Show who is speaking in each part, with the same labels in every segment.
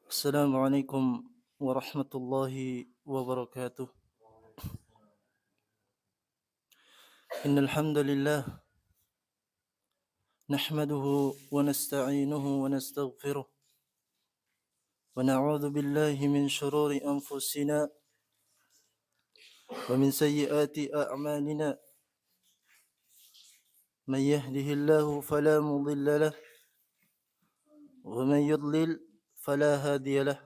Speaker 1: السلام عليكم ورحمة الله وبركاته. إن الحمد لله نحمده ونستعينه ونستغفره ونعوذ بالله من شرور أنفسنا ومن سيئات أعمالنا. من يهده الله فلا مضل له ومن يضلل فلا هادي له.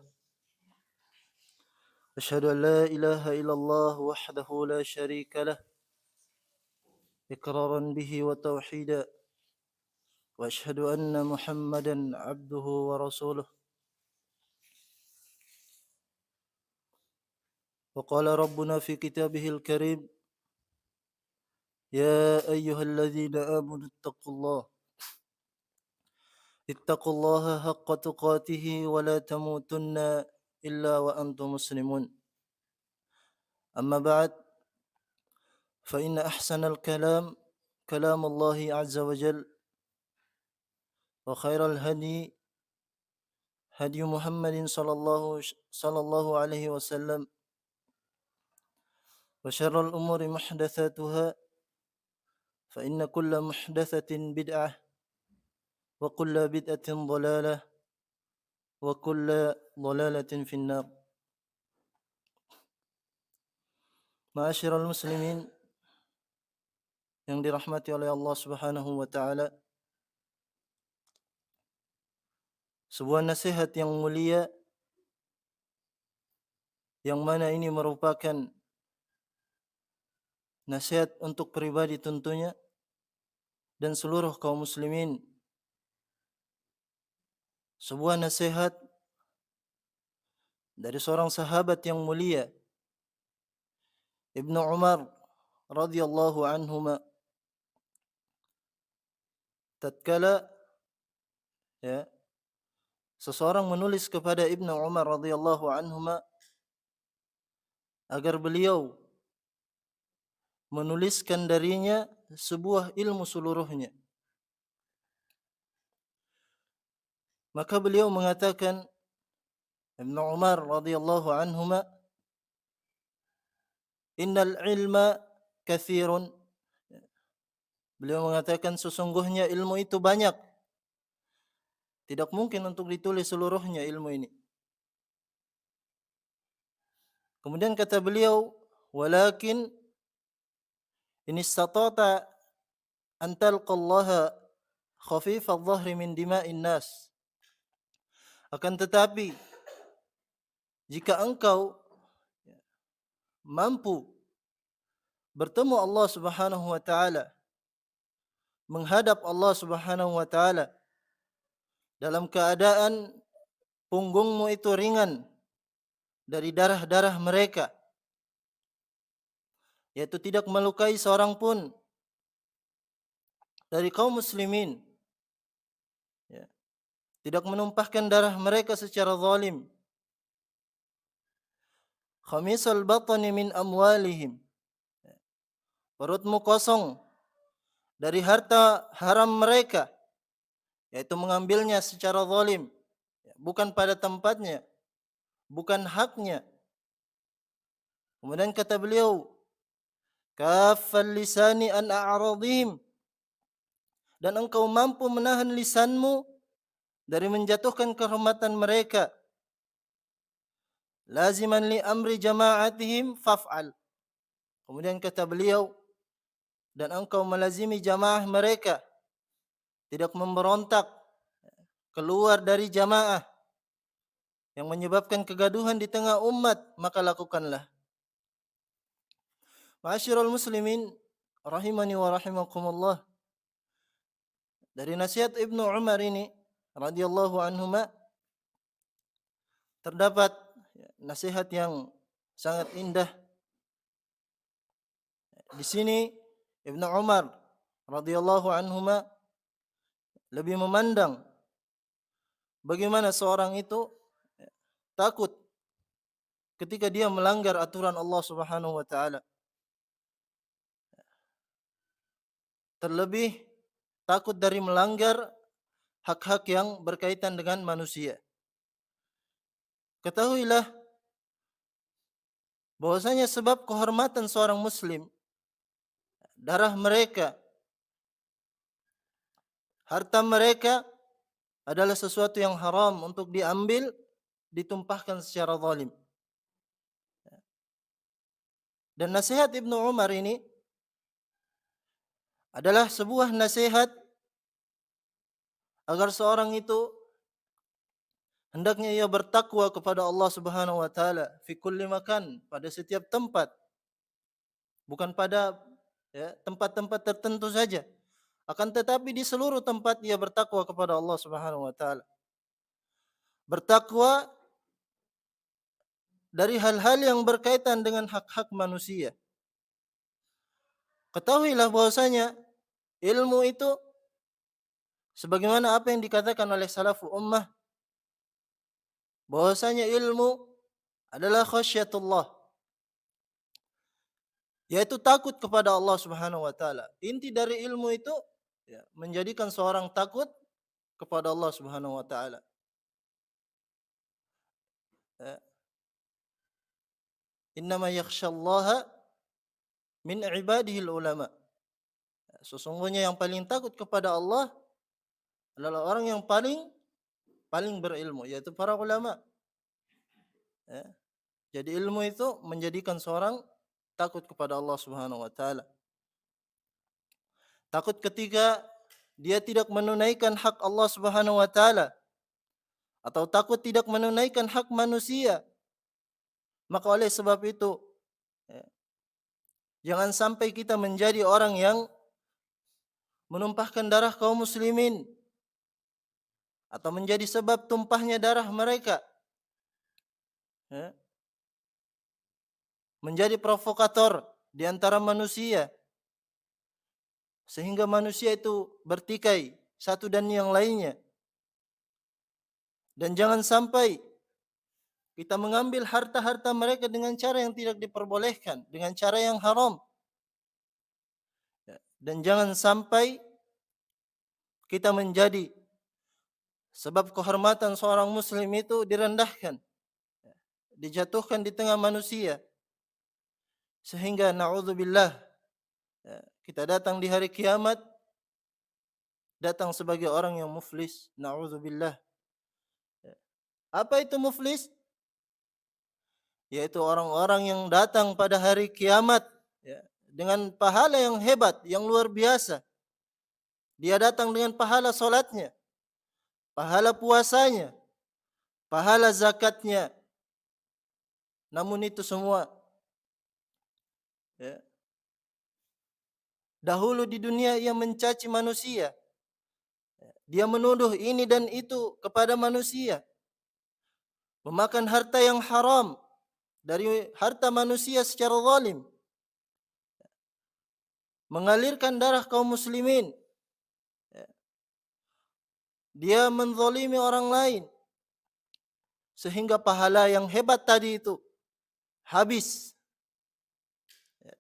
Speaker 1: أشهد أن لا إله إلا الله وحده لا شريك له إقرارا به وتوحيدا، وأشهد أن محمدا عبده ورسوله. وقال ربنا في كتابه الكريم: يا أيها الذين آمنوا اتقوا الله حق تقاته ولا تموتن إلا وأنتم مسلمون. أما بعد، فإن أحسن الكلام كلام الله عز وجل، وخير الهدي هدي محمد صلى الله عليه وسلم، وشر الأمور محدثاتها، فإن كل محدثة بدعة، وكل بدعة ضلالة، وكل ضلالة في النار. Ma'asyiral muslimin yang dirahmati oleh Allah Subhanahu wa taala, sebuah nasihat yang mulia yang mana ini merupakan nasihat untuk pribadi tentunya dan seluruh kaum muslimin. Sebuah nasihat dari seorang sahabat yang mulia, Ibnu Umar radhiyallahu anhuma, tatkala ya seseorang menulis kepada Ibnu Umar radhiyallahu anhuma agar beliau menuliskan darinya sebuah ilmu seluruhnya, maka beliau mengatakan, Ibnu Umar radhiyallahu anhuma, innal ilma katsirun. Beliau mengatakan sesungguhnya ilmu itu banyak. Tidak mungkin untuk ditulis seluruhnya ilmu ini. Kemudian kata beliau, walakin in istata'ta an talqallaha khafifadh dhahri min dima'in nas. Akan tetapi jika engkau mampu bertemu Allah Subhanahu wa taala, menghadap Allah Subhanahu wa taala dalam keadaan punggungmu itu ringan dari darah-darah mereka, yaitu tidak melukai seorang pun dari kaum muslimin, ya, tidak menumpahkan darah mereka secara zalim. Khamisal batni min amwalihim, perutmu kosong dari harta haram mereka, yaitu mengambilnya secara zalim, bukan pada tempatnya, bukan haknya. Kemudian kata beliau, kaffal lisani an a'radihim, dan engkau mampu menahan lisanmu dari menjatuhkan kehormatan mereka. Laziman li amri jama'atihim faf'al. Kemudian kata beliau, dan engkau melazimi jamaah mereka, tidak memberontak keluar dari jamaah yang menyebabkan kegaduhan di tengah umat, maka lakukanlah. Ma'asyiral muslimin rahimani wa rahimakumullah, dari nasihat Ibnu Umar ini radhiyallahu anhuma terdapat nasihat yang sangat indah. Di sini Ibnu Umar radhiyallahu anhuma lebih memandang bagaimana seorang itu takut ketika dia melanggar aturan Allah Subhanahu wa taala. Terlebih takut dari melanggar hak-hak yang berkaitan dengan manusia. ketahuilah bahwasanya sebab kehormatan seorang muslim, darah mereka, harta mereka adalah sesuatu yang haram untuk diambil, ditumpahkan secara zalim. Dan nasihat Ibnu Umar ini adalah sebuah nasihat agar seorang itu hendaknya ia bertakwa kepada Allah Subhanahu wa taala fi kulli makan, pada setiap tempat, bukan pada tempat-tempat tertentu saja, akan tetapi di seluruh tempat ia bertakwa kepada Allah Subhanahu wa taala. Bertakwa dari hal-hal yang berkaitan dengan hak-hak manusia. Ketahuilah bahwasanya ilmu itu sebagaimana apa yang dikatakan oleh salaful ummah, bahwasanya ilmu adalah khasyatullah, yaitu takut kepada Allah Subhanahu wa taala. Inti dari ilmu itu menjadikan seorang takut kepada Allah Subhanahu wa taala. Innama yakhsyallaha min ibadihil ulama. Sesungguhnya yang paling takut kepada Allah adalah orang yang paling berilmu, yaitu para ulama. Jadi ilmu itu menjadikan seorang takut kepada Allah Subhanahu wa taala. Takut ketika dia tidak menunaikan hak Allah Subhanahu wa taala, atau takut tidak menunaikan hak manusia. Maka oleh sebab itu jangan sampai kita menjadi orang yang menumpahkan darah kaum muslimin atau menjadi sebab tumpahnya darah mereka, menjadi provokator di antara manusia sehingga manusia itu bertikai satu dan yang lainnya. Dan jangan sampai kita mengambil harta-harta mereka dengan cara yang tidak diperbolehkan, dengan cara yang haram. Dan jangan sampai kita menjadi sebab kehormatan seorang muslim itu direndahkan, dijatuhkan di tengah manusia, sehingga na'udzubillah kita datang di hari kiamat datang sebagai orang yang muflis. Na'udzubillah. Apa itu muflis? Yaitu orang-orang yang datang pada hari kiamat dengan pahala yang hebat, yang luar biasa. Dia datang dengan pahala solatnya, pahala puasanya, pahala zakatnya. Namun itu semua dahulu di dunia ia mencaci manusia. Dia menuduh ini dan itu kepada manusia, memakan harta yang haram dari harta manusia secara zalim, mengalirkan darah kaum muslimin. Dia menzalimi orang lain sehingga pahala yang hebat tadi itu habis,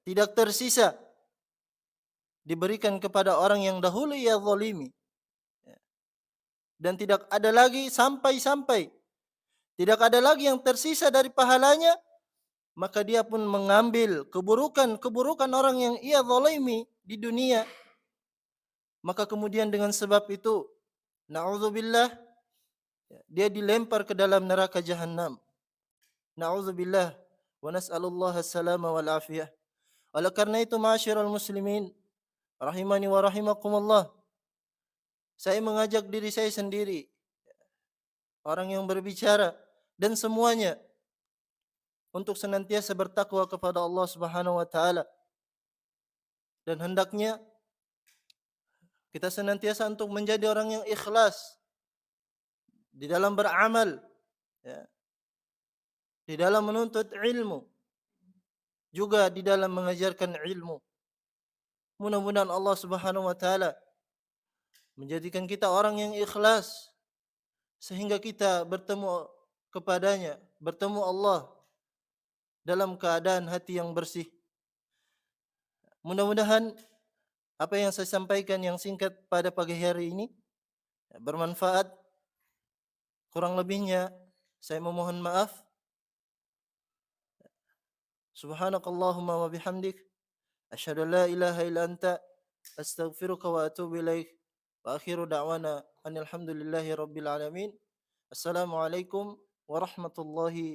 Speaker 1: tidak tersisa, diberikan kepada orang yang dahulu ia zalimi. Dan tidak ada lagi sampai tidak ada lagi yang tersisa dari pahalanya, maka dia pun mengambil keburukan orang yang ia zalimi di dunia. Maka kemudian dengan sebab itu, na'udzubillah, dia dilempar ke dalam neraka jahanam. Na'udzubillah wa nas'alullah as-salama wal afiyah. Oleh karena itu, ma'asyiral muslimin, rahimani wa rahimakumullah, saya mengajak diri saya sendiri, orang yang berbicara, dan semuanya untuk senantiasa bertakwa kepada Allah Subhanahu wa taala. Dan hendaknya kita senantiasa untuk menjadi orang yang ikhlas di dalam beramal, di dalam menuntut ilmu, juga di dalam mengajarkan ilmu. Mudah-mudahan Allah Subhanahu wa taala menjadikan kita orang yang ikhlas sehingga kita bertemu kepadanya, bertemu Allah dalam keadaan hati yang bersih. Mudah-mudahan apa yang saya sampaikan yang singkat pada pagi hari ini bermanfaat. Kurang lebihnya Saya memohon maaf. Subhanakallahumma wa bihamdik, asyhadu an la ilaha illa anta, astaghfiruka wa atubu ilaik. Wa akhiru da'wana anil hamdulillahi rabbil alamin. Assalamualaikum warahmatullahi